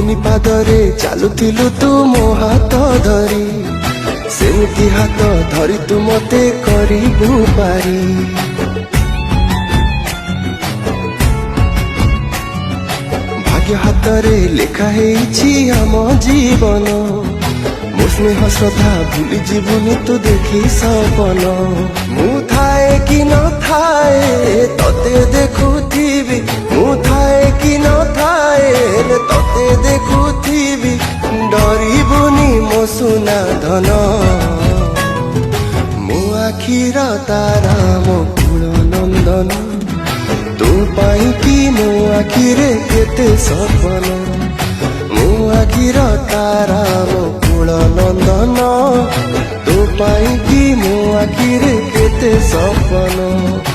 दुईनी पादरे चालुथिलु तू मो हाथ धरी सेमती हाथ धरी तू मते करिबु पारी भाग्य हातरे लेखा हेछि आम जीवन मो स्नेह श्रद्धा भूली जीवनी तू देखी सपन मु थाए कि न थाए तते देखुथिबी मु थाए कि न थाए तते देखुथिबी डरिबुनी मो सुना धन मो आखिर तारा मो कुल नंदन तू पाई कि मो आखिरे केते सपन मो आखिर तारा मो कुल नंदन तू पाई कि मो आखिरे केते सपन।